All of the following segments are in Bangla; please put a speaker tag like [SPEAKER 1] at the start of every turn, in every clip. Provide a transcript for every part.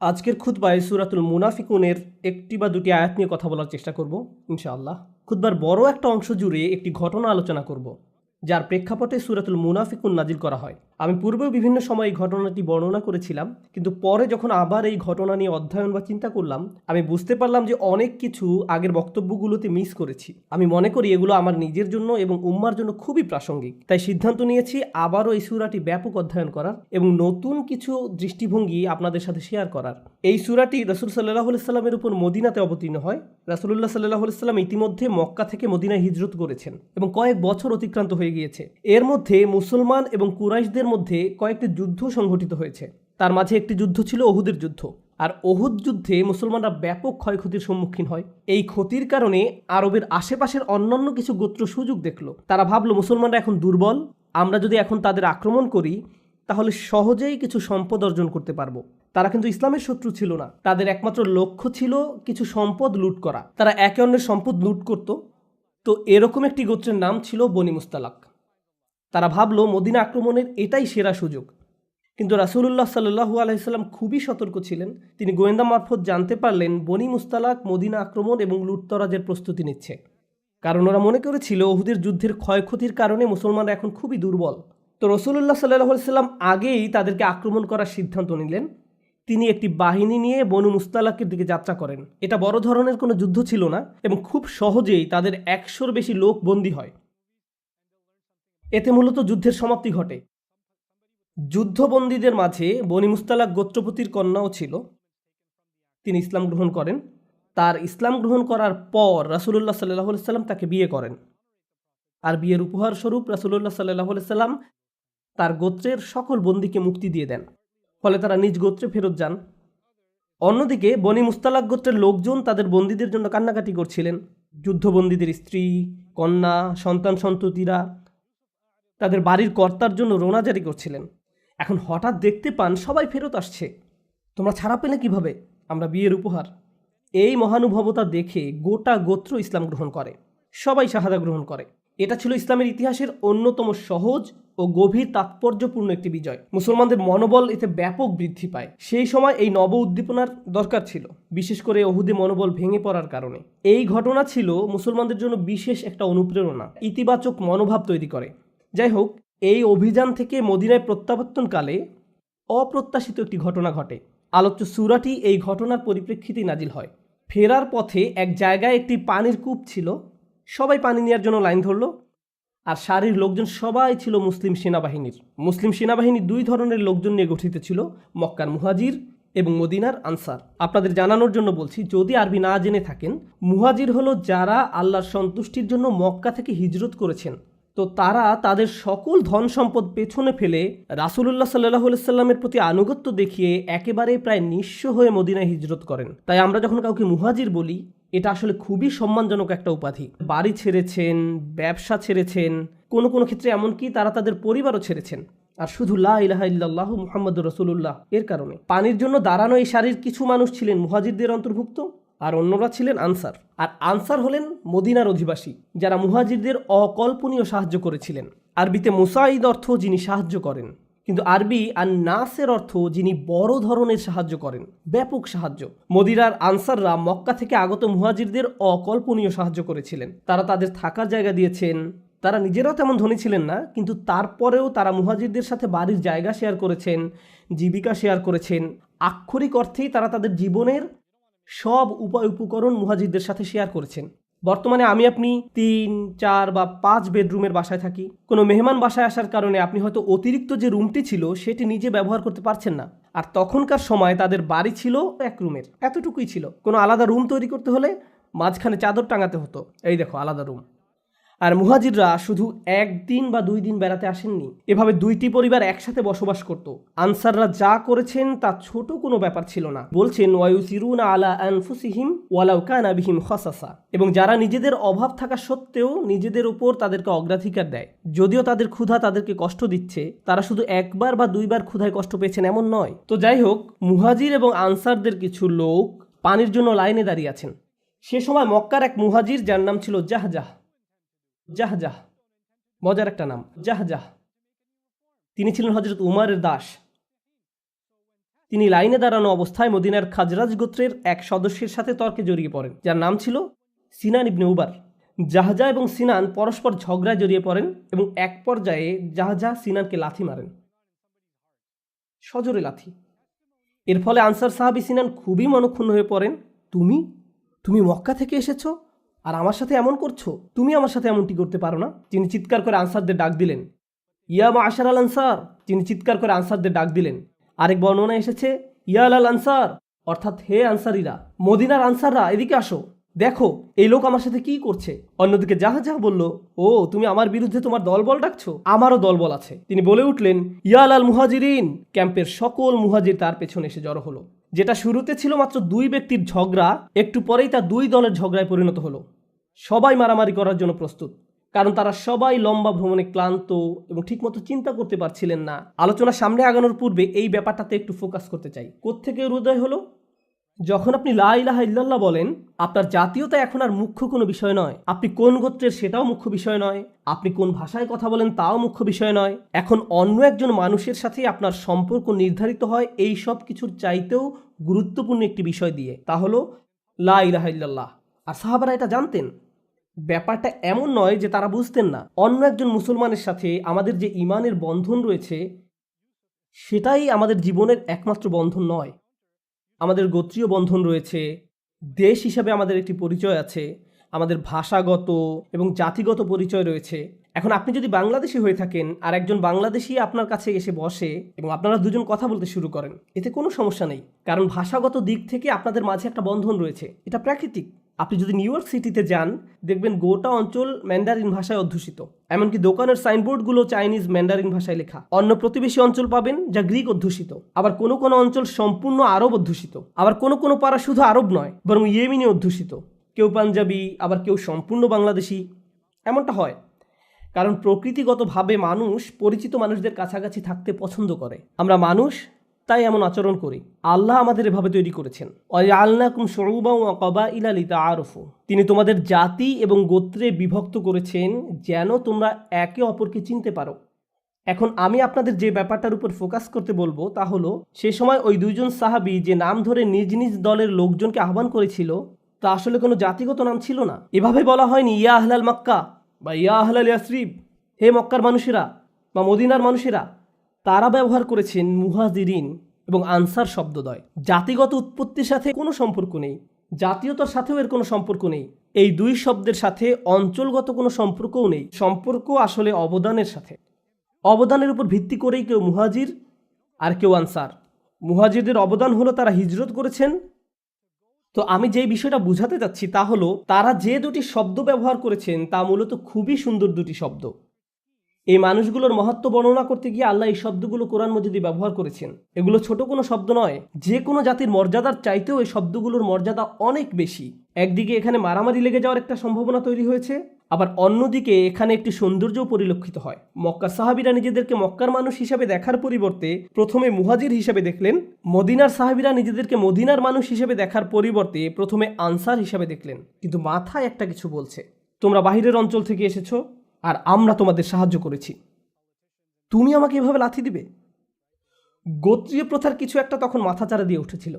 [SPEAKER 1] আজকের খুতবায় সূরাতুল মুনাফিকুনের একটি বা দুটি আয়াত নিয়ে কথা বলার চেষ্টা করব ইনশাআল্লাহ। খুতবার বড় একটা অংশ জুড়ে একটি ঘটনা আলোচনা করব, যার প্রেক্ষাপটে সূরাতুল মুনাফিকুন নাজিল করা হয়। আমি পূর্বেও বিভিন্ন সময় এই ঘটনাটি বর্ণনা করেছিলাম, কিন্তু পরে যখন আবার এই ঘটনা নিয়ে অধ্যয়ন বা চিন্তা করলাম, আমি বুঝতে পারলাম যে অনেক কিছু আগের বক্তব্যগুলোতে মিস করেছি। আমি মনে করি এগুলো আমার নিজের জন্য এবং উম্মার জন্য খুবই প্রাসঙ্গিক। তাই সিদ্ধান্ত নিয়েছি আবারও এই সূরাটি ব্যাপক অধ্যয়ন করার এবং নতুন কিছু দৃষ্টিভঙ্গি আপনাদের সাথে শেয়ার করার। এই সূরাটি রাসূল সাল্লাল্লাহু আলাইহি সাল্লামের উপর মদিনাতে অবতীর্ণ হয়। রাসূলুল্লাহ সাল্লাল্লাহু আলাইহি সাল্লাম ইতিমধ্যে মক্কা থেকে মদিনায় হিজরত করেছেন এবং কয়েক বছর অতিক্রান্ত হয়ে গিয়েছে। এর মধ্যে মুসলমান এবং কুরাইশদের মধ্যে কয়েকটি যুদ্ধ সংঘটিত হয়েছে। তার মাঝে একটি যুদ্ধ ছিল উহুদের যুদ্ধ। আর উহুদ যুদ্ধে মুসলমানরা ব্যাপক ক্ষয়ক্ষতির সম্মুখীন হয়। এই ক্ষতির কারণে আরবের আশেপাশের অন্যান্য কিছু গোত্র সুযোগ দেখলো। তারা ভাবলো মুসলমানরা এখন দুর্বল, আমরা যদি এখন তাদের আক্রমণ করি তাহলে সহজেই কিছু সম্পদ অর্জন করতে পারবো। তারা কিন্তু ইসলামের শত্রু ছিল না, তাদের একমাত্র লক্ষ্য ছিল কিছু সম্পদ লুট করা। তারা একে অন্যের সম্পদ লুট করত। তো এরকম একটি গোত্রের নাম ছিল বনি মুস্তালাক। তারা ভাবলো মদিনা আক্রমণের এটাই সেরা সুযোগ। কিন্তু রাসূলুল্লাহ সাল্লাল্লাহু আলাইহি সাল্লাম খুবই সতর্ক ছিলেন। তিনি গোয়েন্দা মারফত জানতে পারলেন বনি মুস্তালাক মদিনা আক্রমণ এবং লুটতরাজের প্রস্তুতি নিচ্ছে। কারণ ওরা মনে করেছিল উহুদের যুদ্ধের ক্ষয়ক্ষতির কারণে মুসলমানরা এখন খুবই দুর্বল। তো রাসূলুল্লাহ সাল্লাল্লাহু আলাইহি সাল্লাম আগেই তাদেরকে আক্রমণ করার সিদ্ধান্ত নিলেন। তিনি একটি বাহিনী নিয়ে বনু মুস্তালাকের দিকে যাত্রা করেন। এটা বড় ধরনের কোনো যুদ্ধ ছিল না এবং খুব সহজেই তাদের 100-র বেশি লোক বন্দী হয়। এতে মূলত যুদ্ধের সমাপ্তি ঘটে। যুদ্ধবন্দীদের মাঝে বনি মুস্তালাক গোত্রপতির কন্যাও ছিল। তিনি ইসলাম গ্রহণ করেন। তার ইসলাম গ্রহণ করার পর রাসূলুল্লাহ সাল্লাল্লাহু আলাইহি সাল্লাম তাকে বিয়ে করেন। আর বিয়ের উপহার স্বরূপ রাসূলুল্লাহ সাল্লাল্লাহু আলাইহি সাল্লাম তার গোত্রের সকল বন্দীকে মুক্তি দিয়ে দেন। ফলে তারা নিজ গোত্রে ফেরত যান। অন্যদিকে বনি মুস্তালাক গোত্রের লোকজন তাদের বন্দীদের জন্য কান্নাকাটি করছিলেন। যুদ্ধবন্দীদের স্ত্রী, কন্যা, সন্তান সন্ততিরা তাদের বাড়ির কর্তার জন্য রোনা জারি করছিলেন। এখন হঠাৎ দেখতে পান সবাই ফেরত আসছে। তোমরা ছাড়া পেলে কিভাবে? আমরা বিয়ের উপহার। এই মহানুভবতা দেখে গোটা গোত্র ইসলাম গ্রহণ করে, সবাই শাহাদা গ্রহণ করে। এটা ছিল ইসলামের ইতিহাসের অন্যতম সহজ ও গভীর তাৎপর্যপূর্ণ একটি বিজয়। মুসলমানদের মনোবল এতে ব্যাপক বৃদ্ধি পায়। সেই সময় এই নব উদ্দীপনার দরকার ছিল, বিশেষ করে উহুদে মনোবল ভেঙে পড়ার কারণে। এই ঘটনা ছিল মুসলমানদের জন্য বিশেষ একটা অনুপ্রেরণা, ইতিবাচক মনোভাব তৈরি করে। যাই হোক, এই অভিযান থেকে মদিনায় প্রত্যাবর্তনকালে অপ্রত্যাশিত একটি ঘটনা ঘটে। আলোচ্য সূরাটি এই ঘটনার পরিপ্রেক্ষিতেই নাজিল হয়। ফেরার পথে এক জায়গায় একটি পানির কূপ ছিল। সবাই পানি নেওয়ার জন্য লাইন ধরল। আর সারির লোকজন সবাই ছিল মুসলিম সেনাবাহিনীর। মুসলিম সেনাবাহিনী দুই ধরনের লোকজন নিয়ে গঠিত ছিল, মক্কার মুহাজির এবং মদিনার আনসার। আপনাদের জানানোর জন্য বলছি, যদি আরবি না জেনে থাকেন, মুহাজির হলো যারা আল্লাহর সন্তুষ্টির জন্য মক্কা থেকে হিজরত করেছেন। তো তারা তাদের সকল ধন সম্পদ পেছনে ফেলে রাসূলুল্লাহ সাল্লাল্লাহু আলাইহি সাল্লামের প্রতি আনুগত্য দেখিয়ে একেবারে প্রায় নিঃস্ব হয়ে মদিনায় হিজরত করেন। তাই আমরা যখন কাউকে মুহাজির বলি, এটা আসলে খুবই সম্মানজনক একটা উপাধি। বাড়ি ছেড়েছেন, ব্যবসা ছেড়েছেন, কোনো কোনো ক্ষেত্রে এমনকি তারা তাদের পরিবারও ছেড়েছেন, আর শুধু লা ইলাহা ইল্লাল্লাহু মুহাম্মাদুর রাসূলুল্লাহ এর কারণে। পানির জন্য দাঁড়ানো এই সারির কিছু মানুষ ছিলেন মুহাজিরদের অন্তর্ভুক্ত, আর অন্যরা ছিলেন আনসার। আর আনসার হলেন মদিনার অধিবাসী, যারা মুহাজিরদের অকল্পনীয় সাহায্য করেছিলেন। আরবিতে মুসাইদ অর্থ যিনি সাহায্য করেন, কিন্তু আরবি আর নাসের অর্থ যিনি বড় ধরনের সাহায্য করেন, ব্যাপক সাহায্য। মদিনার আনসাররা মক্কা থেকে আগত মুহাজিরদের অকল্পনীয় সাহায্য করেছিলেন। তারা তাদের থাকার জায়গা দিয়েছেন। তারা নিজেরাও তেমন ধনী ছিলেন না, কিন্তু তারপরেও তারা মুহাজিরদের সাথে বাড়ির জায়গা শেয়ার করেছেন, জীবিকা শেয়ার করেছেন। আক্ষরিক অর্থেই তারা তাদের জীবনের সব উপায় উপকরণ মুহাজিরদের সাথে শেয়ার করেছেন। বর্তমানে আমি আপনি 3, 4 বা 5 বেডরুমের বাসায় থাকি। কোনো মেহমান বাসায় আসার কারণে আপনি হয়তো অতিরিক্ত যে রুমটি ছিল সেটি নিজে ব্যবহার করতে পারছেন না। আর তখনকার সময় তাদের বাড়ি ছিল 1 রুমের, এতটুকুই ছিল। কোনো আলাদা রুম তৈরি করতে হলে মাঝখানে চাদর টাঙাতে হতো, এই দেখো আলাদা রুম। আর মুহাজিররা শুধু 1 দিন বা 2 দিন বেড়াতে আসেননি, এভাবে 2টি পরিবার একসাথে বসবাস করত। আনসাররা যা করেছেন তা ছোট কোনো ব্যাপার ছিল না। বলছেন ওয়ায়ুসিরুনা আলা আনফুসিহিম ওয়ালাউ কানা বিহিম খাসাসা, এবং যারা নিজেদের অভাব থাকা সত্ত্বেও নিজেদের উপর তাদেরকে অগ্রাধিকার দেয়। যদিও তাদের ক্ষুধা তাদেরকে কষ্ট দিচ্ছে, তারা শুধু 1 বার বা 2 বার ক্ষুধায় কষ্ট পেয়েছেন এমন নয়। তো যাই হোক, মুহাজির এবং আনসারদের কিছু লোক পানির জন্য লাইনে দাঁড়িয়ে আছেন। সে সময় মক্কার এক মুহাজির, যার নাম ছিল জাহজাহ, জাহজাহ মজার একটা নাম, জাহজাহ। তিনি ছিলেন হযরত উমরের দাস। তিনি লাইনে দাঁড়ানো অবস্থায় মদিনার খাজরাজ গোত্রের এক সদস্যের সাথে তর্কে জড়িয়ে পড়েন, যার নাম ছিল সিনান ইবনে উবার। জাহজা এবং সিনান পরস্পর ঝগড়ায় জড়িয়ে পড়েন এবং এক পর্যায়ে জাহজা সিনানকে লাথি মারেন, সজোরে লাথি। এর ফলে আনসার সাহাবী সিনান খুবই মনক্ষুণ্ণ হয়ে পড়েন। তুমি তুমি মক্কা থেকে এসেছো আর আমার সাথে এমন করছো? তুমি আমার সাথে এমনটি করতে পারো না। তিনি চিৎকার করে আনসারদের ডাক দিলেন, ইয়া মাআশার আল আনসার। তিনি চিৎকার করে আনসারদের ডাক দিলেন। আরেক বর্ণনা এসেছে ইয়া আল আনসার, অর্থাৎ হে আনসারিরা, মদিনার আনসাররা, এদিকে আসো, দেখো এই লোক আমার সাথে কি করছে। অন্যদিকে জাহজা বলল, ও তুমি আমার বিরুদ্ধে তোমার দলবল ডাকছো? আমারও দলবল আছে। তিনি বলে উঠলেন, ইয়া আল মুহাজিরিন। ক্যাম্পের সকল মুহাজির তার পেছনে এসে জড়ো হলো। যেটা শুরুতে ছিল মাত্র দুই ব্যক্তির ঝগড়া, একটু পরেই তা দুই দলের ঝগড়ায় পরিণত হলো। সবাই মারামারি করার জন্য প্রস্তুত, কারণ তারা সবাই লম্বা ভ্রমণে ক্লান্ত এবং ঠিকমতো চিন্তা করতে পারছিলেন না। আলোচনা সামনে আগানোর পূর্বে এই ব্যাপারটাতে একটু ফোকাস করতে চাই। কোত্থেকে উদয় হলো? যখন আপনি লা ইলাহা ইল্লাল্লাহ বলেন, আপনার জাতীয়তা এখন আর মুখ্য কোনো বিষয় নয়। আপনি কোন গোত্রের সেটাও মুখ্য বিষয় নয়। আপনি কোন ভাষায় কথা বলেন তাও মুখ্য বিষয় নয়। এখন অন্য একজন মানুষের সাথে আপনার সম্পর্ক নির্ধারিত হয় এই সব কিছুর চাইতেও গুরুত্বপূর্ণ একটি বিষয় দিয়ে, তা হলো লা ইলাহা ইল্লাল্লাহ। আর সাহাবারা এটা জানতেন। ব্যাপারটা এমন নয় যে তারা বুঝতেন না। অন্য একজন মুসলমানের সাথে আমাদের যে ইমানের বন্ধন রয়েছে, সেটাই আমাদের জীবনের একমাত্র বন্ধন নয়। আমাদের গোত্রীয় বন্ধন রয়েছে, দেশ হিসাবে আমাদের একটি পরিচয় আছে, আমাদের ভাষাগত এবং জাতিগত পরিচয় রয়েছে। এখন আপনি যদি বাংলাদেশি হয়ে থাকেন আর একজন বাংলাদেশি আপনার কাছে এসে বসে এবং আপনারা দুজন কথা বলতে শুরু করেন, এতে কোনো সমস্যা নেই, কারণ ভাষাগত দিক থেকে আপনাদের মাঝে একটা বন্ধন রয়েছে। এটা প্রাকৃতিক। আপনি যদি নিউ ইয়র্ক সিটিতে যান, দেখবেন গোটা অঞ্চল ম্যান্ডারিন ভাষায় অধ্যুষিত। এমনকি দোকানের সাইনবোর্ডগুলো চাইনিজ ম্যান্ডারিন ভাষায় লেখা। অন্য প্রতিবেশী অঞ্চল পাবেন যা গ্রিক অধ্যুষিত। আবার কোনো কোনো অঞ্চল সম্পূর্ণ আরব অধ্যুষিত। আবার কোনো কোনো পাড়া শুধু আরব নয়, বরং ইয়েমেনি অধ্যুষিত। কেউ পাঞ্জাবি, আবার কেউ সম্পূর্ণ বাংলাদেশি। এমনটা হয় কারণ প্রকৃতিগতভাবে মানুষ পরিচিত মানুষদের কাছাকাছি থাকতে পছন্দ করে। আমরা মানুষ, তাই এমন আচরণ করি। আল্লাহ আমাদের এভাবে তৈরি করেছেন। ওয়াজআলনাকুম শুউবান ওয়া ক্বাবাইলা লিতাআরাফু। তিনি তোমাদের জাতি এবং গোত্রে বিভক্ত করেছেন যেন তোমরা একে অপরকে চিনতে পারো। এখন আমি আপনাদের যে ব্যাপারটার উপর ফোকাস করতে বলবো তা হলো, সে সময় ওই দুইজন সাহাবী যে নাম ধরে নিজ নিজ দলের লোকজনকে আহ্বান করেছিল, তা আসলে কোনো জাতিগত নাম ছিল না। এভাবে বলা হয়নি ইয়া আহলাল মক্কা বা ইয়া আহলাল ইয়াসরিব, হে মক্কার মানুষেরা বা মদিনার মানুষেরা। তারা ব্যবহার করেছেন মুহাজিরিন এবং আনসার শব্দদ্বয়। জাতিগত উৎপত্তির সাথে কোনো সম্পর্ক নেই, জাতীয়তার সাথেও এর কোনো সম্পর্ক নেই। এই দুই শব্দের সাথে অঞ্চলগত কোনো সম্পর্কও নেই। সম্পর্ক আসলে অবদানের সাথে। অবদানের উপর ভিত্তি করেই কেউ মুহাজির আর কেউ আনসার। মুহাজিরদের অবদান হলো তারা হিজরত করেছেন। তো আমি যেই বিষয়টা বোঝাতে চাচ্ছি তা হলো, তারা যে দুটি শব্দ ব্যবহার করেছেন তা মূলত খুবই সুন্দর দুটি শব্দ। এই মানুষগুলোর মহত্ব বর্ণনা করতে গিয়ে আল্লাহ এই শব্দগুলো কোরআন মজিদে ব্যবহার করেছেন। এগুলো ছোট কোনো শব্দ নয়। যে কোনো জাতির মর্যাদার চাইতেও এই শব্দগুলোর মর্যাদা অনেক বেশি। একদিকে এখানে মারামারি লেগে যাওয়ার একটা সম্ভাবনা তৈরি হয়েছে, আবার অন্যদিকে এখানে একটি সৌন্দর্যও পরিলক্ষিত হয়। মক্কার সাহাবীরা নিজেদেরকে মক্কার মানুষ হিসাবে দেখার পরিবর্তে প্রথমে মুহাজির হিসাবে দেখলেন। মদিনার সাহাবীরা নিজেদেরকে মদিনার মানুষ হিসেবে দেখার পরিবর্তে প্রথমে আনসার হিসাবে দেখলেন। কিন্তু মাথায় একটা কিছু বলছে, তোমরা বাহিরের অঞ্চল থেকে এসেছো আর আমরা তোমাদের সাহায্য করেছি, তুমি আমাকে এভাবে লাথি দিবে? গোত্রীয় প্রথার কিছু একটা তখন মাথাচাড়া দিয়ে উঠেছিল।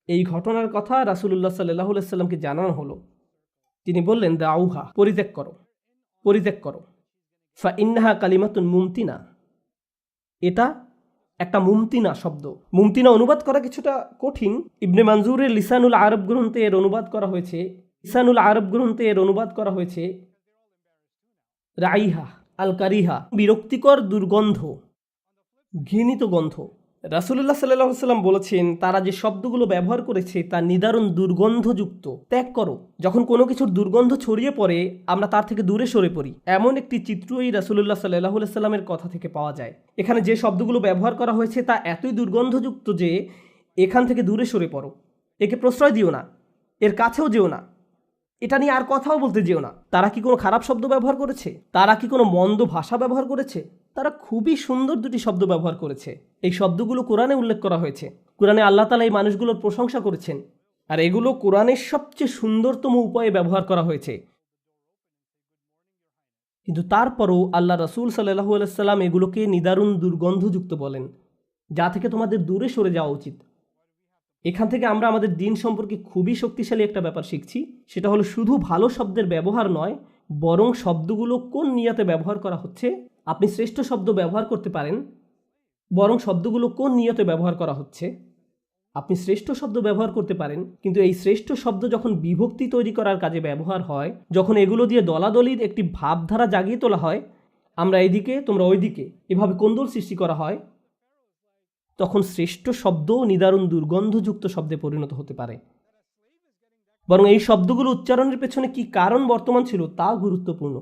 [SPEAKER 1] এই ঘটনার কথা রাসূলুল্লাহ সাল্লাল্লাহু আলাইহি সাল্লামকে জানানো হলো। তিনি বললেন, দাউহা, পরিত্যাগ করো, পরিত্যাগ করো। ফা ইন্নাহা কালিমাতুন মুমতিনা। এটা একটা মুমতিনা শব্দ। মুমতিনা অনুবাদ করা কিছুটা কঠিন। ইবনে মানজুরের লিসানুল আরব গ্রন্থে এর অনুবাদ করা হয়েছে। লিসানুল আরব গ্রন্থে এর অনুবাদ করা হয়েছে রাইহা আল কারিহা, বিরক্তিকর দুর্গন্ধ, ঘৃণিত গন্ধ। রাসূলুল্লাহ সাল্লাল্লাহু আলাইহি সাল্লাম বলেছেন, তারা যে শব্দগুলো ব্যবহার করেছে তা নিদারুণ দুর্গন্ধযুক্ত। ত্যাগ করো। যখন কোনো কিছুর দুর্গন্ধ ছড়িয়ে পড়ে আমরা তার থেকে দূরে সরে পড়ি। এমন একটি চিত্রই রাসূলুল্লাহ সাল্লাল্লাহু আলাইহি সাল্লামের কথা থেকে পাওয়া যায়। এখানে যে শব্দগুলো ব্যবহার করা হয়েছে তা এতই দুর্গন্ধযুক্ত যে এখান থেকে দূরে সরে পড়ো। একে প্রশ্রয় দিও না, এর কাছেও যেও না, এটা নিয়ে আর কথাও বলতে যেও না। তারা কি কোনো খারাপ শব্দ ব্যবহার করেছে? তারা কি কোনো মন্দ ভাষা ব্যবহার করেছে? তারা খুবই সুন্দর দুটি শব্দ ব্যবহার করেছে। এই শব্দগুলো কোরআনে উল্লেখ করা হয়েছে। কোরআনে আল্লাহ তাআলা এই মানুষগুলোর প্রশংসা করেছেন, আর এগুলো কোরআনের সবচেয়ে সুন্দরতম উপায়ে ব্যবহার করা হয়েছে। কিন্তু তারপরও আল্লাহ রাসূল সাল্লাল্লাহু আলাইহি সাল্লাম এগুলোকে নিদারুণ দুর্গন্ধযুক্ত বলেন, যা থেকে তোমাদের দূরে সরে যাওয়া উচিত। এখান থেকে আমরা আমাদের দিন সম্পর্কে খুবই শক্তিশালী একটা ব্যাপার শিখছি, সেটা হলো শুধু ভালো শব্দের ব্যবহার নয়, বরং শব্দগুলো কোন নিয়তে ব্যবহার করা হচ্ছে। আপনি শ্রেষ্ঠ শব্দ ব্যবহার করতে পারেন, বরং শব্দগুলো কোন নিয়তে ব্যবহার করা হচ্ছে। আপনি শ্রেষ্ঠ শব্দ ব্যবহার করতে পারেন, কিন্তু এই শ্রেষ্ঠ শব্দ যখন বিভক্তি তৈরি করার কাজে ব্যবহার হয়, যখন এগুলো দিয়ে দলাদলির একটি ভাবধারা জাগিয়ে তোলা হয়, আমরা এইদিকে তোমরা ওইদিকে এভাবে কোন্দল সৃষ্টি করা হয়, তখন শ্রেষ্ঠ শব্দ নিদারুণ দুর্গন্ধযুক্ত শব্দে পরিণত হতে পারে। বরং এই শব্দগুলো উচ্চারণের পেছনে কি কারণ বর্তমান ছিল তা গুরুত্বপূর্ণ।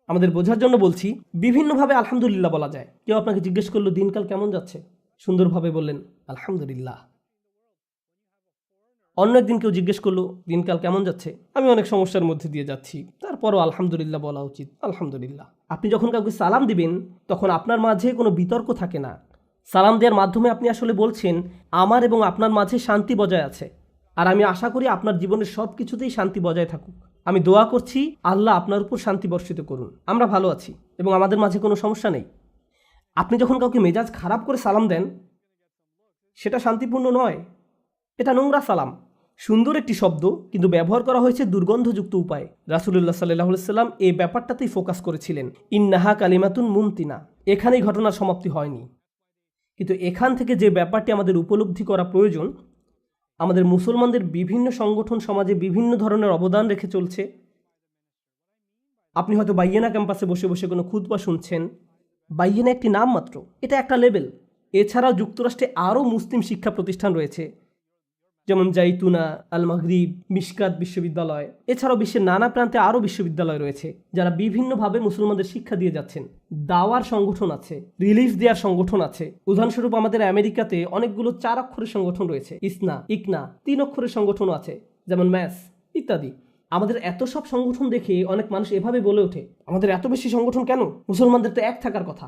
[SPEAKER 1] আমাদের বোঝার জন্য বলছি, বিভিন্নভাবে আলহামদুলিল্লাহ বলা যায়। কেউ আপনাকে জিজ্ঞেস করলো দিনকাল কেমন যাচ্ছে, সুন্দরভাবে বললেন আলহামদুলিল্লাহ। অন্য একদিন কেউ জিজ্ঞেস করলো দিনকাল কেমন যাচ্ছে, আমি অনেক সমস্যার মধ্যে দিয়ে যাচ্ছি, তারপরও আলহামদুলিল্লাহ বলা উচিত, আলহামদুলিল্লাহ। আপনি যখন কাউকে সালাম দিবেন তখন আপনার মাঝে কোনো বিতর্ক থাকে না। সালাম দেওয়ার মাধ্যমে আপনি আসলে বলছেন আমার এবং আপনার মাঝে শান্তি বজায় আছে, আর আমি আশা করি আপনার জীবনের সব কিছুতেই শান্তি বজায় থাকুক। আমি দোয়া করছি আল্লাহ আপনার উপর শান্তি বর্ষিত করুন, আমরা ভালো আছি এবং আমাদের মাঝে কোনো সমস্যা নেই। আপনি যখন কাউকে মেজাজ খারাপ করে সালাম দেন, সেটা শান্তিপূর্ণ নয়, এটা নোংরা সালাম। সুন্দর একটি শব্দ, কিন্তু ব্যবহার করা হয়েছে দুর্গন্ধযুক্ত উপায়ে। রাসূলুল্লাহ সাল্লাল্লাহু আলাইহি সাল্লাম এই ব্যাপারটাতেই ফোকাস করেছিলেন। ইন্নাহা কালিমাতুন মুমতিনা, এখানেই ঘটনার সমাপ্তি হয়নি। কিন্তু এখান থেকে যে ব্যাপারটি আমাদের উপলব্ধি করা প্রয়োজন, আমাদের মুসলমানদের বিভিন্ন সংগঠন সমাজে বিভিন্ন ধরনের অবদান রেখে চলছে। আপনি হয়তো বাইয়েনা ক্যাম্পাসে বসে বসে কোনো খুতবা শুনছেন। বাইয়েনা একটি নাম মাত্র, এটা একটা লেবেল। এছাড়াও যুক্তরাষ্ট্রে আরও মুসলিম শিক্ষা প্রতিষ্ঠান রয়েছে, যেমন জাইতুনা, আল মাগরিব, মিশকাত বিশ্ববিদ্যালয়। এছাড়াও বিশ্বের নানা প্রান্তে আরও বিশ্ববিদ্যালয় রয়েছে যারা বিভিন্নভাবে মুসলমানদের শিক্ষা দিয়ে যাচ্ছেন। দাওয়ার সংগঠন আছে, রিলিফ দেওয়ার সংগঠন আছে। উদাহরণস্বরূপ আমাদের আমেরিকাতে অনেকগুলো 4 অক্ষরের সংগঠন রয়েছে, ইসনা, ইকনা। 3 অক্ষরের সংগঠনও আছে, যেমন ম্যাস ইত্যাদি। আমাদের এত সব সংগঠন দেখে অনেক মানুষ এভাবে বলে ওঠে, আমাদের এত বেশি সংগঠন কেন? মুসলমানদের তো এক থাকার কথা,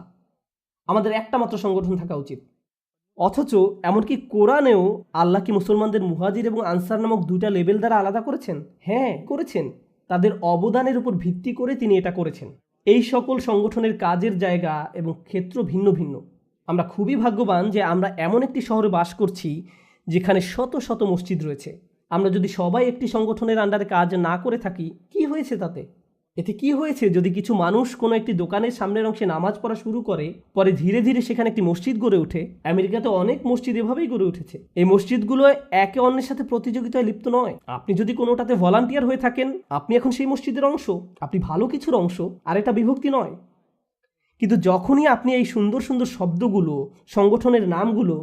[SPEAKER 1] আমাদের একটা মাত্র সংগঠন থাকা উচিত। অথচ এমনকি কোরআনেও আল্লাহ কি মুসলমানদের মুহাজির এবং আনসার নামক 2টা লেবেল দ্বারা আলাদা করেছেন? হ্যাঁ, করেছেন। তাদের অবদানের উপর ভিত্তি করে তিনি এটা করেছেন। এই সকল সংগঠনের কাজের জায়গা এবং ক্ষেত্র ভিন্ন ভিন্ন। আমরা খুবই ভাগ্যবান যে আমরা এমন একটি শহরে বাস করছি যেখানে শত শত মসজিদ রয়েছে। আমরা যদি সবাই একটি সংগঠনের আন্ডারে কাজ না করে থাকি, কি হয়েছে তাতে? এতে কি হয়েছে যদি কিছু মানুষ কোনো একটি দোকানের সামনের অংশে নামাজ পড়া শুরু করে, পরে ধীরে ধীরে সেখানে একটি মসজিদ গড়ে ওঠে? আমেরিকাতে অনেক মসজিদ এভাবেই গড়ে উঠেছে। এই মসজিদগুলো একে অন্যের সাথে প্রতিযোগিতায় লিপ্ত নয়। আপনি যদি কোনোটাতে ভলান্টিয়ার হয়ে থাকেন, আপনি এখন সেই মসজিদের অংশ, আপনি ভালো কিছুর অংশ, আর এটা বিভক্তি নয়। কিন্তু যখনই আপনি এই সুন্দর সুন্দর শব্দগুলো, সংগঠনের নামগুলো,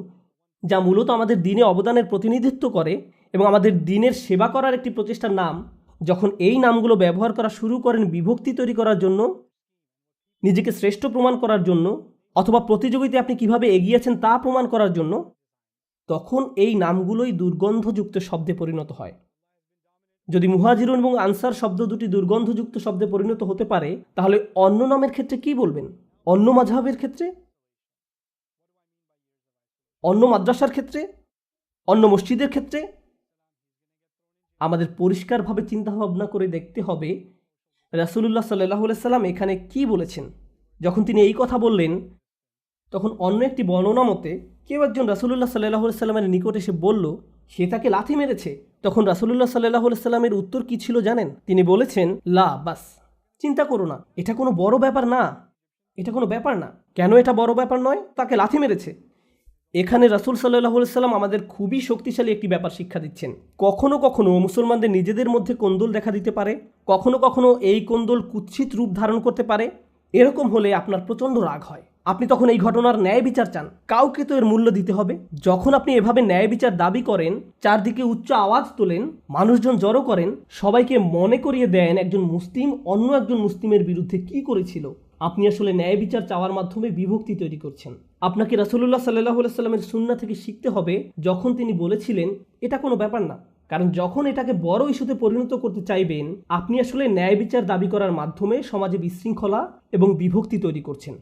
[SPEAKER 1] যা মূলত আমাদের দিনে অবদানের প্রতিনিধিত্ব করে এবং আমাদের দিনের সেবা করার একটি প্রচেষ্টার নাম, যখন এই নামগুলো ব্যবহার করা শুরু করেন বিভক্তি তৈরি করার জন্য, নিজেকে শ্রেষ্ঠ প্রমাণ করার জন্য, অথবা প্রতিযোগিতায় আপনি কিভাবে এগিয়েছেন তা প্রমাণ করার জন্য, তখন এই নামগুলোই দুর্গন্ধযুক্ত শব্দে পরিণত হয়। যদি মুহাজিরুন এবং আনসার শব্দ দুটি দুর্গন্ধযুক্ত শব্দে পরিণত হতে পারে, তাহলে অন্য নামের ক্ষেত্রে কি বলবেন? অন্য মাযহাবের ক্ষেত্রে, অন্য মাদ্রাসার ক্ষেত্রে, অন্য মসজিদের ক্ষেত্রে? আমাদের পরিষ্কারভাবে চিন্তাভাবনা করে দেখতে হবে রাসূলুল্লাহ সাল্লাল্লাহু আলাইহি সাল্লাম এখানে কি বলেছেন। যখন তিনি এই কথা বললেন, তখন অন্য একটি বর্ণনা মতে কেউ একজন রাসূলুল্লাহ সাল্লাল্লাহু আলাইহি সাল্লামের নিকট এসে বলল সে তাকে লাথি মেরেছে। তখন রাসূলুল্লাহ সাল্লাল্লাহু আলাইহি সাল্লামের উত্তর কি ছিল জানেন? তিনি বলেছেন, লা বাস, চিন্তা করো না, এটা কোনো বড় ব্যাপার না, এটা কোনো ব্যাপার না। কেন এটা বড় ব্যাপার নয়? তাকে লাথি মেরেছে। এখানে রাসূল সাল্লাল্লাহু আলাইহি সাল্লাম আমাদের খুবই শক্তিশালী একটি ব্যাপার শিক্ষা দিচ্ছেন। কখনো কখনো মুসলমানদের নিজেদের মধ্যে কোন্দল দেখা দিতে পারে, কখনো কখনো এই কোন্দল কুৎসিত রূপ ধারণ করতে পারে। এরকম হলে আপনার প্রচণ্ড রাগ হয়। আপনি তখন এই ঘটনার ন্যায় বিচার চান। কাউকে তো এর মূল্য দিতে হবে। যখন আপনি এভাবে ন্যায় বিচার দাবি করেন, চারদিকে উচ্চ আওয়াজ তোলেন, মানুষজন জড়ো করেন, সবাইকে মনে করিয়ে দেন একজন মুসলিম অন্য একজন মুসলিমের বিরুদ্ধে কি করেছিল, আপনি আসলে ন্যায় বিচার চাওয়ার মাধ্যমে বিভক্তি তৈরি করছেন। আপনাকে রাসূলুল্লাহ সাল্লাল্লাহু আলাইহি সাল্লামের সুন্নাহ থেকে শিখতে হবে যখন তিনি বলেছিলেন এটা কোনো ব্যাপার না। কারণ যখন এটাকে বড় ইস্যুতে পরিণত করতে চাইবেন, আপনি আসলে ন্যায় বিচার দাবি করার মাধ্যমে সমাজে বিশৃঙ্খলা এবং বিভক্তি তৈরি করছেন।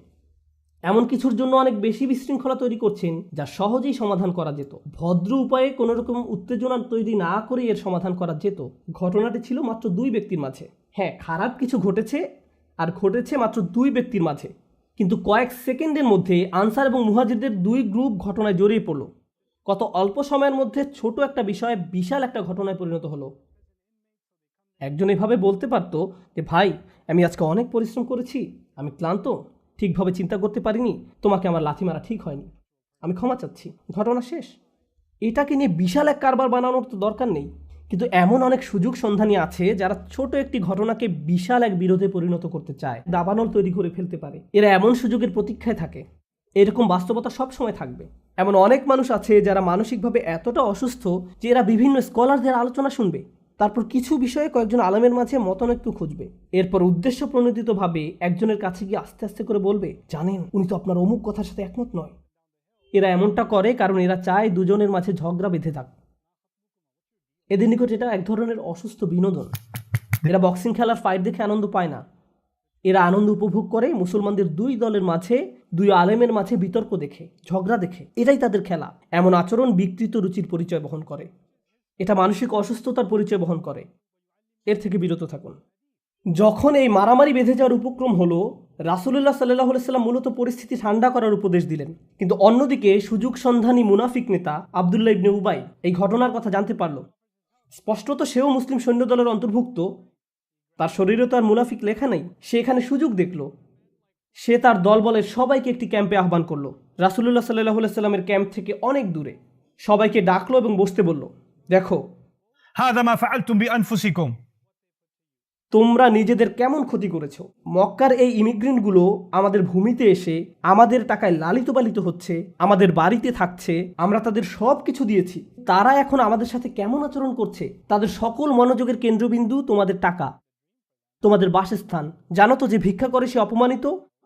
[SPEAKER 1] এমন কিছুর জন্য অনেক বেশি বিশৃঙ্খলা তৈরি করছেন যা সহজেই সমাধান করা যেত। ভদ্র উপায়ে কোনো রকম উত্তেজনা তৈরি না করে এর সমাধান করা যেত। ঘটনাটি ছিল মাত্র 2 ব্যক্তির মাঝে। হ্যাঁ, খারাপ কিছু ঘটেছে, আর ঘটেছে মাত্র 2 ব্যক্তির মাঝে, কিন্তু কয়েক সেকেন্ডের মধ্যে আনসার এবং মুহাজিরদের দুই গ্রুপ ঘটনায় জড়িয়ে পড়ল। কত অল্প সময়ের মধ্যে ছোট একটা বিষয়ে বিশাল একটা ঘটনায় পরিণত হলো। একজন এভাবে বলতে পারতো যে ভাই, আমি আজকে অনেক পরিশ্রম করেছি, আমি ক্লান্ত, ঠিকভাবে চিন্তা করতে পারিনি, তোমাকে আমার লাথি মারা ঠিক হয়নি, আমি ক্ষমা চাচ্ছি, ঘটনা শেষ। এটাকে নিয়ে বিশাল এক কারবার বানানোর তো দরকার নেই। কিন্তু এমন অনেক সুযোগ সন্ধানী আছে যারা ছোট একটি ঘটনাকে বিশাল এক বিরোধে পরিণত করতে চায়, দাবানল তৈরি করে ফেলতে পারে। এরা এমন সুযোগের প্রতীক্ষায় থাকে। এরকম বাস্তবতা সব সময় থাকবে। এমন অনেক মানুষ আছে যারা মানসিকভাবে এতটা অসুস্থ যে এরা বিভিন্ন স্কলারদের আলোচনা শুনবে, তারপর কিছু বিষয়ে কয়েকজন আলেমের মাঝে মতানৈক্য খুঁজবে, এরপর উদ্দেশ্য প্রণোদিতভাবে একজনের কাছে গিয়ে আস্তে আস্তে করে বলবে, জানেন উনি তো আপনার অমুক কথার সাথে একমত নয়। এরা এমনটা করে কারণ এরা চায় দুজনের মাঝে ঝগড়া বেঁধে থাক। এদের নিকট এটা এক ধরনের অসুস্থ বিনোদন। এরা বক্সিং খেলার ফাইট দেখে আনন্দ পায় না। এরা আনন্দ উপভোগ করে মুসলমানদের দুই দলের মাঝে, দুই আলেমের মাঝে বিতর্ক দেখে, ঝগড়া দেখে। এটাই তাদের খেলা। এমন আচরণ বিকৃত রুচির পরিচয় বহন করে। এটা মানসিক অসুস্থতার পরিচয় বহন করে। এর থেকে বিরত থাকুন। যখন এই মারামারি বেঁধে যাওয়ার উপক্রম হলো, রাসূলুল্লাহ সাল্লাল্লাহু আলাইহি ওয়াসাল্লাম মূলত পরিস্থিতি ঠান্ডা করার উপদেশ দিলেন। কিন্তু অন্যদিকে সুযোগ সন্ধানী মুনাফিক নেতা আব্দুল্লাহ ইবনে উবাই এই ঘটনার কথা জানতে পারল। স্পষ্টত সেও মুসলিম সৈন্যদলের অন্তর্ভুক্ত, তার শরীরে তো আর মুনাফিক লেখা নেই। সে এখানে সুযোগ দেখল। সে তার দলবলের সবাইকে একটি ক্যাম্পে আহ্বান করলো, রাসূলুল্লাহ সাল্লাল্লাহু আলাইহি ওয়াসাল্লামের ক্যাম্প থেকে অনেক দূরে। সবাইকে ডাকলো এবং বসতে বলল, দেখো,
[SPEAKER 2] هذا ما فعلتم بأنفسكم
[SPEAKER 1] তোমরা নিজেদের কেমন ক্ষতি করেছো। মক্কার এই ইমিগ্রেন্টগুলো আমাদের ভূমিতে এসে আমাদের টাকায় লালিত পালিত হচ্ছে, আমাদের বাড়িতে থাকছে, আমরা তাদের সব কিছু দিয়েছি। তারা এখন আমাদের সাথে কেমন আচরণ করছে। তাদের সকল মনোযোগের কেন্দ্রবিন্দু তোমাদের টাকা, তোমাদের বাসস্থান। জানো তো, যে ভিক্ষা করে সে অপমানিত,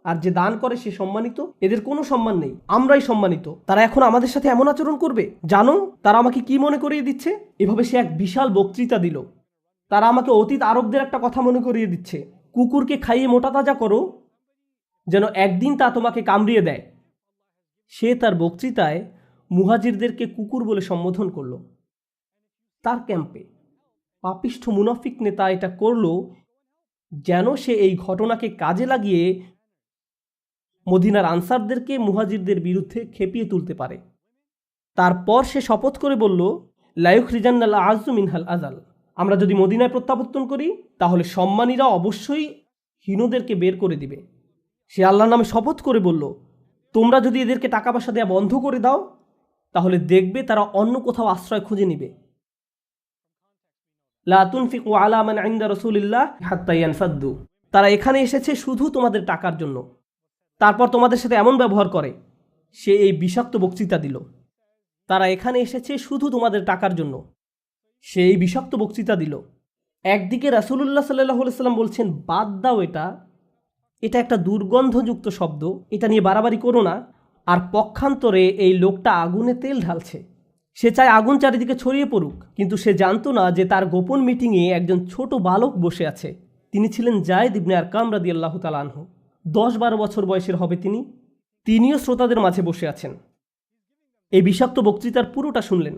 [SPEAKER 1] আর যে দান করে সে সম্মানিত। এদের কোনো সম্মান নেই, আমরাই সম্মানিত। তারা এখন আমাদের সাথে এমন আচরণ করবে। জানো তারা আমাকে কি মনে করিয়ে দিচ্ছে। এভাবে সে এক বিশাল বক্তৃতা দিল। তারা আমাকে অতীত আরবদের একটা কথা মনে করিয়ে দিচ্ছে, কুকুরকে খাইয়ে মোটা তাজা করো যেন একদিন তা তোমাকে কামড়িয়ে দেয়। সে তার বক্তৃতায় মুহাজিরদেরকে কুকুর বলে সম্বোধন করল। তার ক্যাম্পে পাপিষ্ঠ মুনাফিক নেতা এটা করল যেন সে এই ঘটনাকে কাজে লাগিয়ে মদিনার আনসারদেরকে মুহাজিরদের বিরুদ্ধে খেপিয়ে তুলতে পারে। তারপর সে শপথ করে বলল, লায়ুখরিজান্নাল আযু মিনহাল আযাল, আমরা যদি মদিনায় প্রত্যাবর্তন করি তাহলে সম্মানীরা অবশ্যই হীনদেরকে বের করে দিবে। সে আল্লাহর নামে শপথ করে বলল, তোমরা যদি এদেরকে টাকা পয়সা দেওয়া বন্ধ করে দাও তাহলে দেখবে তারা অন্য কোথাও আশ্রয় খুঁজে নিবে। লা তুনফিকু আলা মান ইনদা রাসূলিল্লাহ হাত্তা ইয়ানফাদ্দু, তারা এখানে এসেছে শুধু তোমাদের টাকার জন্য। তারপর তোমাদের সাথে এমন ব্যবহার করে। সে এই বিষাক্ত বক্তৃতা দিল, তারা এখানে এসেছে শুধু তোমাদের টাকার জন্য। সে এই বিষাক্ত বক্তৃতা দিল। একদিকে রাসূলুল্লাহ সাল্লাল্লাহু আলাইহি ওয়াসাল্লাম বলছেন, বাদ দাও, এটা একটা দুর্গন্ধযুক্ত শব্দ, এটা নিয়ে বাড়াবাড়ি করো না। আর পক্ষান্তরে এই লোকটা আগুনে তেল ঢালছে। সে চায় আগুন চারিদিকে ছড়িয়ে পড়ুক, কিন্তু সে জানতো না যে তার গোপন মিটিংয়ে একজন ছোট বালক বসে আছে। তিনি ছিলেন যায়েদ ইবনে আরকাম রাদিয়াল্লাহু তাআলা আনহু। 10-12 বছর বয়সের হবে তিনি। তিনিও শ্রোতাদের মাঝে বসে আছেন। এই বিষাক্ত বক্তৃতার পুরোটা শুনলেন।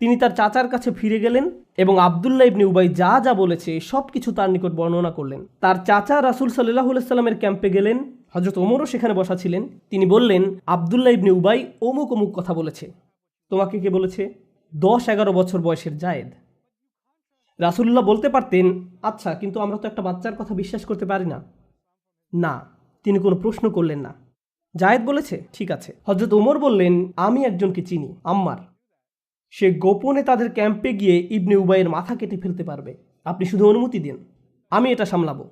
[SPEAKER 1] তিনি তার চাচার কাছে ফিরে গেলেন এবং আব্দুল্লাহ ইবনে উবাই যা যা বলেছে সব কিছু তার নিকট বর্ণনা করলেন। তার চাচা রাসূল সাল্লাল্লাহু আলাইহি ওয়াসাল্লামের ক্যাম্পে গেলেন। হযরত ওমরও সেখানে বসা ছিলেন। তিনি বললেন, আব্দুল্লাহ ইবনে উবাই অমুক অমুক কথা বলেছে। তোমাকে কে বলেছে? 10-11 বছর বয়সের জায়েদ। রাসূলুল্লাহ বলতে পারতেন, আচ্ছা, কিন্তু আমরা তো একটা বাচ্চার কথা বিশ্বাস করতে পারি না। না, তিনি কোনো প্রশ্ন করলেন না। জায়েদ বলেছে, ঠিক আছে। হযরত ওমর বললেন, আমি একজনকে চিনি, আম্মার। সে গোপনে তাদের ক্যাম্পে গিয়ে ইবনে উবাইয়ের মাথা কেটে ফেলতে পারবে। আপনি শুধু অনুমতি দিন, আমি এটা সামলাবো।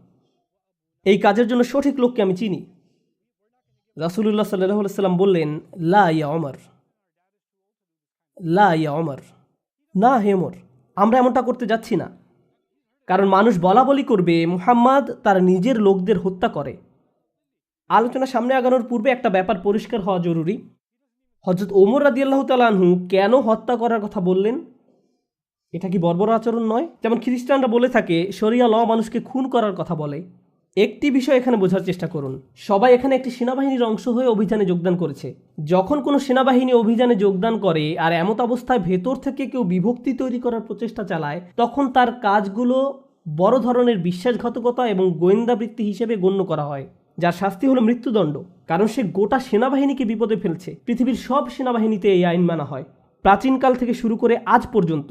[SPEAKER 1] এই কাজের জন্য সঠিক লোককে আমি চিনি। রাসূলুল্লাহ সাল্লাল্লাহু আলাইহি ওয়াসাল্লাম বললেন, লা ইয়া ওমর, লা ইয়া ওমর, না হে ওমর, আমরা এমনটা করতে যাচ্ছি না। কারণ মানুষ বলা বলি করবে মুহাম্মদ তার নিজের লোকদের হত্যা করে। আলোচনা সামনে আগানোর পূর্বে একটা ব্যাপার পরিষ্কার হওয়া জরুরি। হযরত ওমর রাদিয়াল্লাহু তাআলা আনহু কেন হত্যা করার কথা বললেন? এটা কি বর্বর আচরণ নয়? যেমন খ্রিস্টানরা বলে থাকে শরিয়া ল মানুষকে খুন করার কথা বলে। একটি বিষয় এখানে বোঝার চেষ্টা করুন। সবাই এখানে একটি সেনাবাহিনীর অংশ হয়ে অভিযানে যোগদান করেছে। যখন কোনো সেনাবাহিনী অভিযানে যোগদান করে আর এমত অবস্থায় ভেতর থেকে কেউ বিভক্তি তৈরি করার প্রচেষ্টা চালায়, তখন তার কাজগুলো বড় ধরনের বিশ্বাসঘাতকতা এবং গোয়েন্দাবৃত্তি হিসেবে গণ্য করা হয়। যার শাস্তি হলো মৃত্যুদণ্ড, কারণ সে গোটা সেনাবাহিনীকে বিপদে ফেলছে। পৃথিবীর সব সেনাবাহিনীতে এই আইন মানা হয়, প্রাচীনকাল থেকে শুরু করে আজ পর্যন্ত।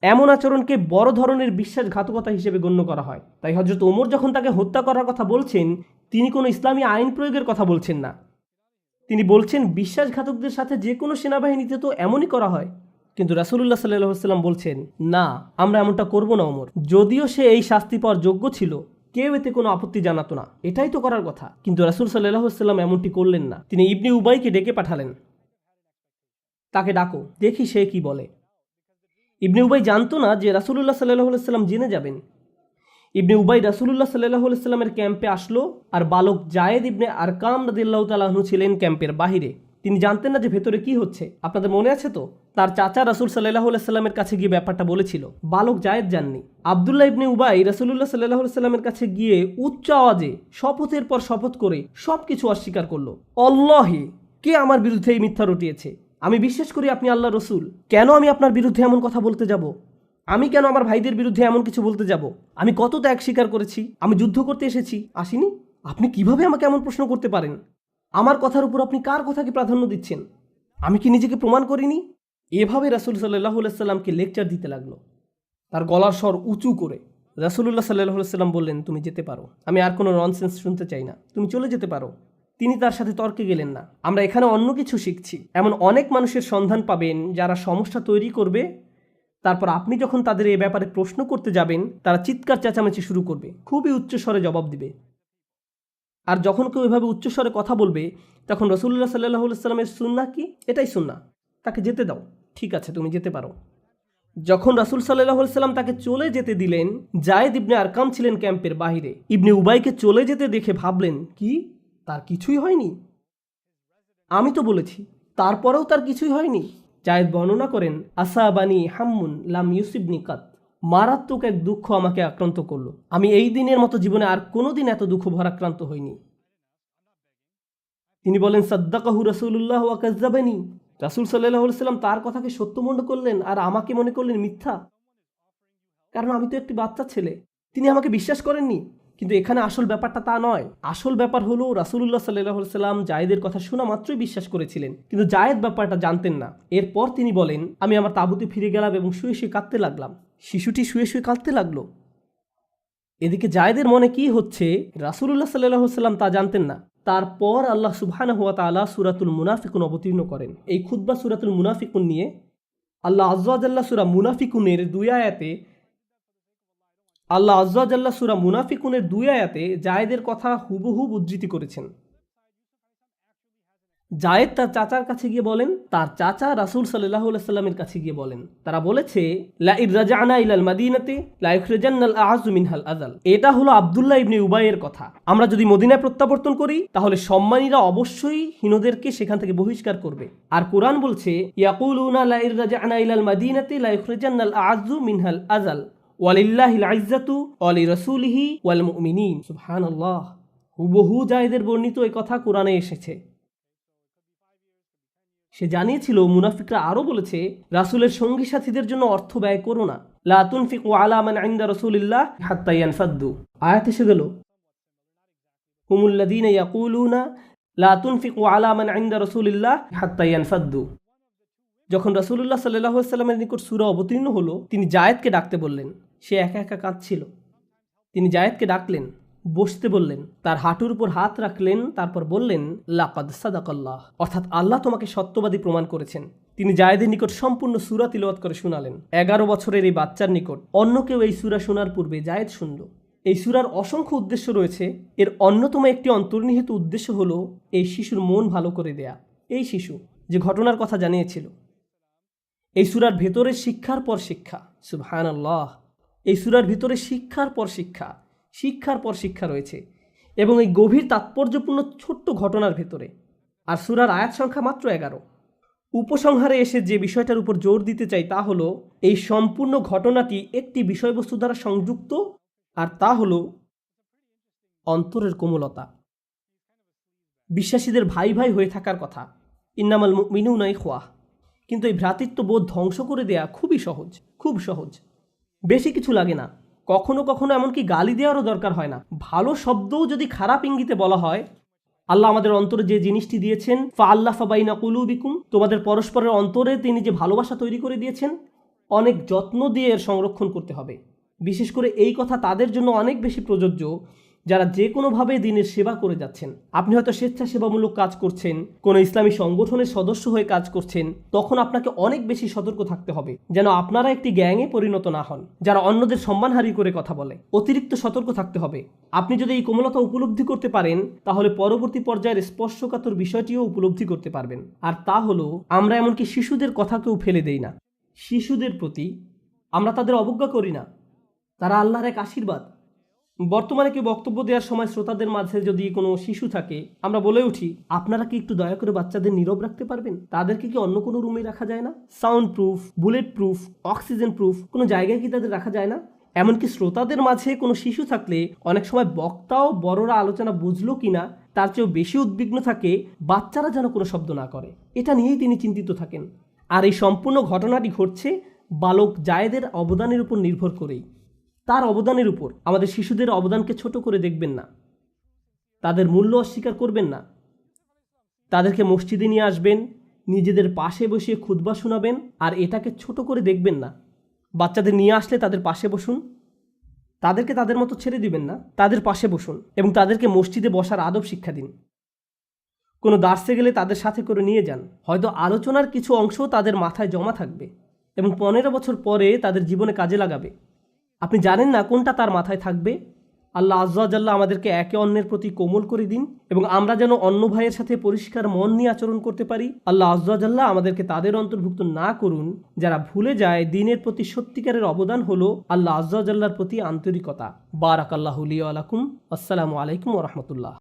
[SPEAKER 1] এমন আচরণকে বড় ধরনের বিশ্বাসঘাতকতা হিসেবে গণ্য করা হয়। তাই হযরত ওমর যখন তাকে হত্যা করার কথা বলছেন, তিনি কোনো ইসলামী আইন প্রয়োগের কথা বলছেন না। তিনি বলছেন বিশ্বাসঘাতকদের সাথে যে কোনো সেনাবাহিনীতে তো এমনই করা হয়। কিন্তু রাসূলুল্লাহ সাল্লাল্লাহু আলাইহি ওয়াসাল্লাম বলছেন, না, আমরা এমনটা করব না ওমর। যদিও সে এই শাস্তি পাওয়ার যোগ্য ছিল, কেউ এতে কোনো আপত্তি জানাতো না, এটাই তো করার কথা। কিন্তু রাসূল সাল্লাল্লাহু আলাইহি ওয়াসাল্লাম এমনটি করলেন না। তিনি ইবনে উবাইকে ডেকে পাঠালেন, তাকে ডাকো, দেখি সে কি বলে। ইবনে উবাই জানতো না যে রাসূলুল্লাহ সাল্লাল্লাহু আলাইহি ওয়াসাল্লাম জেনে যাবেন। ইবনে উবাই রাসূলুল্লাহ সাল্লাল্লাহু আলাইহি ওয়াসাল্লামের ক্যাম্পে আসলো, আর বালক জায়েদ ইবনে আরকাম রাদিয়াল্লাহু তাআলা আনহু ছিলেন ক্যাম্পের বাহিরে। তিনি জানতেন না যে ভেতরে কি হচ্ছে। আপনাদের মনে আছে তো, তার চাচা রাসূল সাল্লাল্লাহু আলাইহি ওয়াসাল্লামের কাছে গিয়ে ব্যাপারটা বলেছিল। বালক জায়েদ জাননি। আব্দুল্লাহ ইবনে উবাই রাসূলুল্লাহ সাল্লাল্লাহু আলাইহি ওয়াসাল্লামের কাছে গিয়ে উচ্চ আওয়াজে শপথের পর শপথ করে সবকিছু অস্বীকার করলো। আল্লাহি, কে আমার বিরুদ্ধে এই মিথ্যা রটিয়েছে? আমি বিশ্বাস করি আপনি আল্লাহর রাসূল। কেন আমি আপনার বিরুদ্ধে এমন কথা বলতে যাব? আমি কেন আমার ভাইদের বিরুদ্ধে এমন কিছু বলতে যাব? আমি কত ত্যাগ স্বীকার করেছি। আমি যুদ্ধ করতে এসেছি, আসিনি। আপনি কিভাবে আমাকে এমন প্রশ্ন করতে পারেন? আমার কথার উপর আপনি কার কথাকে প্রাধান্য দিচ্ছেন? আমি কি নিজেকে প্রমাণ করিনি? এভাবে রাসূল সাল্লাল্লাহু আলাইহি ওয়াসাল্লামকে লেকচার দিতে লাগলো, তার গলার স্বর উঁচু করে। রাসূলুল্লাহ সাল্লাল্লাহু আলাইহি ওয়াসাল্লাম বললেন, তুমি যেতে পারো, আমি আর কোনো ননসেন্স শুনতে চাই না, তুমি চলে যেতে পারো। তিনি তার সাথে তর্কে গেলেন না। আমরা এখানে অন্য কিছু শিখছি। এমন অনেক মানুষের সন্ধান পাবেন যারা সমস্যা তৈরি করবে, তারপর আপনি যখন তাদের এই ব্যাপারে প্রশ্ন করতে যাবেন, তারা চিৎকার চেঁচামেচি শুরু করবে, খুবই উচ্চস্বরে জবাব দিবে। আর যখন কেউ এভাবে উচ্চস্বরে কথা বলবে, তখন রাসূলুল্লাহ সাল্লাল্লাহু আলাইহি ওয়াসাল্লামের সুন্নাহ কি? এটাই সুন্নাহ। তাকে যেতে দাও, ঠিক আছে, তুমি যেতে পারো। যখন রাসূল সাল্লাল্লাহু আলাইহি ওয়াসাল্লাম তাকে চলে যেতে দিলেন, জায়েদ ইবনে আরকাম ছিলেন ক্যাম্পের বাহিরে। ইবনে উবাইকে চলে যেতে দেখে ভাবলেন, কি, তার কিছুই হয়নি? আমি তো বলেছি, তারপরেও তার কিছুই হয়নি। জায়েদ বর্ণনা করেন, আসাবানি হাম্মুন লাম ইউসিবনি কাত, মারাত্মক এক দুঃখ আমাকে আক্রান্ত করলো। আমি এই দিনের মতো জীবনে আর কোনোদিন এত দুঃখ ভারাক্রান্ত হইনি। তিনি বলেন, সাদ্দাকাহু রাসূলুল্লাহ ওয়া কাযাবানি, রাসূল সাল্লাল্লাহু আলাইহি ওয়াসাল্লাম তার কথাকে সত্য মনে করলেন আর আমাকে মনে করলেন মিথ্যা। কারণ আমি তো একটি বাচ্চা ছেলে। তিনি আমাকে বিশ্বাস করেননি। কিন্তু এখানে আসল ব্যাপারটা তা নয়। আসল ব্যাপার হলো রাসূলুল্লাহ সাল্লাল্লাহু আলাইহি ওয়াসাল্লাম জায়েদের কথা শোনা মাত্রই বিশ্বাস করেছিলেন, কিন্তু জায়েদ ব্যাপারটা জানতেন না। এরপর তিনি বলেন, আমি আমার তাঁবুতে ফিরে গেলাম এবং শুয়ে শুয়ে কাঁদতে লাগলাম। শিশুটি শুয়ে শুয়ে কাঁদতে লাগলো। এদিকে জায়েদের মনে কি হচ্ছে রাসূলুল্লাহ সাল্লাল্লাহু আলাইহি ওয়াসাল্লাম তা জানতেন না। তারপর আল্লাহ সুবহানাহু ওয়া তাআলা সূরাতুল মুনাফিকুন অবতীর্ণ করেন। এই খুতবা সূরাতুল মুনাফিকুন নিয়ে। আল্লাহ আযজা ওয়া জাল্লা সূরা মুনাফিকুনের 2 আয়াতে জায়েদের কথা হুবহু উদ্ধৃতি করেছেন। জায়েদ তার চাচার কাছে গিয়ে বলেন, তার চাচা রাসূল সাল্লাল্লাহু আলাইহি ওয়াসাল্লামের কাছে গিয়ে বলেন, তারা বলেছে, লা ইর রাজা'না ইলাল মাদিনাতি লা ইখরিজান্নাল আ'আযু মিনহাল আযাল। এটা হলো আব্দুল্লাহ ইবনে উবাইয়ের কথা। আমরা যদি মদিনায় প্রত্যাবর্তন করি, তাহলে সম্মানীরা অবশ্যই হীনদেরকে সেখান থেকে বহিষ্কার করবে। আর কোরআন বলছে, ইয়াকুলুনা লা ইর রাজা'না ইলাল মাদিনাতি লা ইখরিজান্নাল আ'আযু মিনহাল আযাল ওয়ালিল্লাহিল ইজ্জাতু ওয়া লিরাসূলিহি ওয়াল মুমিনিন। সুবহানাল্লাহ। হুবহু জায়েদের বর্ণিত এই কথা কোরআনে এসেছে। সে জানিয়েছিল, মুনাফিকরা আরও বলেছে, রাসূলের সঙ্গী সাথীদের জন্য অর্থ ব্যয় করো না। লা তুনফিকু আলা মান ইনদা রাসূলিল্লাহ হাত্তা ইয়ানফাদ্দু। আয়াত এসে গেল, হুমুল্লাযীনা ইয়াকুলুনা লা তুনফিকু আলা মান ইনদা রাসূলিল্লাহ হাত্তা ইয়ানফাদ্দু। যখন রাসূলুল্লাহ সাল্লাল্লাহু আলাইহি ওয়াসাল্লামের নিকট সূরা অবতীর্ণ হলো, তিনি জায়েদকে ডাকতে বললেন। সে একা একা কাঁদছিল। তিনি জায়েদকে ডাকলেন, বসতে বললেন, তার হাঁটুর উপর হাত রাখলেন, তারপর বললেন, লাকাদ সাদাকাল্লাহ, অর্থাৎ আল্লাহ তোমাকে সত্যবাদী প্রমাণ করেছেন। তিনি জায়েদের নিকট সম্পূর্ণ সূরা তিলাওয়াত করে শোনালেন। 11 বছরের এই বাচ্চার নিকট অন্য কেউ এই সূরা শোনার পূর্বে জায়েদ শুনল। এই সূরার অসংখ্য উদ্দেশ্য রয়েছে। এর অন্যতম একটি অন্তর্নিহিত উদ্দেশ্য হলো এই শিশুর মন ভালো করে দেয়া। এই শিশু যে ঘটনার কথা জানিয়েছিল, এই সূরার ভেতরে শিক্ষার পর শিক্ষা। সুবহানাল্লাহ। এই সূরার ভিতরে শিক্ষার পর শিক্ষা, শিক্ষার পর শিক্ষা রয়েছে, এবং এই গভীর তাৎপর্যপূর্ণ ছোট্ট ঘটনার ভেতরে। আর সূরার আয়াত সংখ্যা মাত্র 11। উপসংহারে এসে যে বিষয়টার উপর জোর দিতে চাই তা হলো, এই সম্পূর্ণ ঘটনাটি একটি বিষয়বস্তু দ্বারা সংযুক্ত, আর তা হলো অন্তরের কোমলতা। বিশ্বাসীদের ভাই ভাই হয়ে থাকার কথা, ইন্নামাল মুমিনুনা ইখওয়াহ। কিন্তু এই ভ্রাতৃত্ববোধ ধ্বংস করে দেয়া খুবই সহজ, খুব সহজ। বেশি কিছু লাগে না। কখনো কখনো এমনকি গালি দেওয়ারও দরকার হয় না, ভালো শব্দও যদি খারাপ ইঙ্গিতে বলা হয়, আল্লাহ আমাদের অন্তরে যে জিনিসটি দিয়েছেন, ফাআল্লাফা বাইনা কুলুবিকুম, তোমাদের পরস্পরের অন্তরে তিনি যে ভালোবাসা তৈরি করে দিয়েছেন, অনেক যত্ন দিয়ে এর সংরক্ষণ করতে হবে। বিশেষ করে এই কথা তাদের জন্য অনেক বেশি প্রযোজ্য যারা যে কোনোভাবে দিনের সেবা করে যাচ্ছেন। আপনি হয়তো স্বেচ্ছাসেবামূলক কাজ করছেন, কোনো ইসলামী সংগঠনের সদস্য হয়ে কাজ করছেন, তখন আপনাকে অনেক বেশি সতর্ক থাকতে হবে যেন আপনারা একটি গ্যাংয়ে পরিণত না হন যারা অন্যদের সম্মানহানি করে কথা বলে। অতিরিক্ত সতর্ক থাকতে হবে। আপনি যদি এই কোমলতা উপলব্ধি করতে পারেন, তাহলে পরবর্তী পর্যায়ের স্পর্শকাতর বিষয়টিও উপলব্ধি করতে পারবেন। আর তা হলো, আমরা এমনকি শিশুদের কথাকেও ফেলে দেই না। শিশুদের প্রতি আমরা তাদের অবজ্ঞা করি না, তারা আল্লাহর এক আশীর্বাদ। বর্তমানে কি বক্তব্য দেওয়ার সময় শ্রোতাদের মাঝে যদি কোনো শিশু থাকে, আমরা বলে উঠি, আপনারা কি একটু দয়া করে বাচ্চাদের নীরব রাখতে পারবেন? তাদেরকে কি অন্য কোনো রুমে রাখা যায় না? Sound proof, bullet proof, oxygen proof কোনো জায়গায় কি তাদের রাখা যায় না? এমনকি শ্রোতাদের মাঝে কোনো শিশু থাকলে অনেক সময় বক্তাও বড়রা আলোচনা বুঝলো কিনা তার চেয়েও বেশি উদ্বিগ্ন থাকে বাচ্চারা যেন কোনো শব্দ না করে। এটা নিয়েই তিনি চিন্তিত থাকেন। আর এই সম্পূর্ণ ঘটনাটি ঘটছে বালক জায়েদের অবদানের উপর নির্ভর করেই। তার অবদানের উপর আমাদের শিশুদের অবদানকে ছোট করে দেখবেন না, তাদের মূল্য অস্বীকার করবেন না। তাদেরকে মসজিদে নিয়ে আসবেন, নিজেদের পাশে বসিয়ে খুতবা শোনাবেন, আর এটাকে ছোট করে দেখবেন না। বাচ্চাদের নিয়ে আসলে তাদের পাশে বসুন, তাদেরকে তাদের মতো ছেড়ে দিবেন না, তাদের পাশে বসুন এবং তাদেরকে মসজিদে বসার আদব শিক্ষা দিন। কোনো দার্সে গেলে তাদের সাথে করে নিয়ে যান। হয়তো আলোচনার কিছু অংশ তাদের মাথায় জমা থাকবে এবং 15 বছর পরে তাদের জীবনে কাজে লাগাবে। আপনি জানেন না কোনটা তার মাথায় থাকবে। আল্লাহ আজ্জা ওয়া জাল্লা আমাদেরকে একে অন্যের প্রতি কোমল করে দিন এবং আমরা যেন অন্য ভাইয়ের সাথে পরিষ্কার মন নিয়ে আচরণ করতে পারি। আল্লাহ আজ্জা ওয়া জাল্লা আমাদেরকে তাদের অন্তর্ভুক্ত না করুন যারা ভুলে যায় দিনের প্রতি সত্যিকারের অবদান হলো আল্লাহ আজ্জা ওয়া জাল্লার প্রতি আন্তরিকতা। বারাকাল্লাহু লি ওয়া লাকুম। আসসালামু আলাইকুম ওয়া রাহমাতুল্লাহ।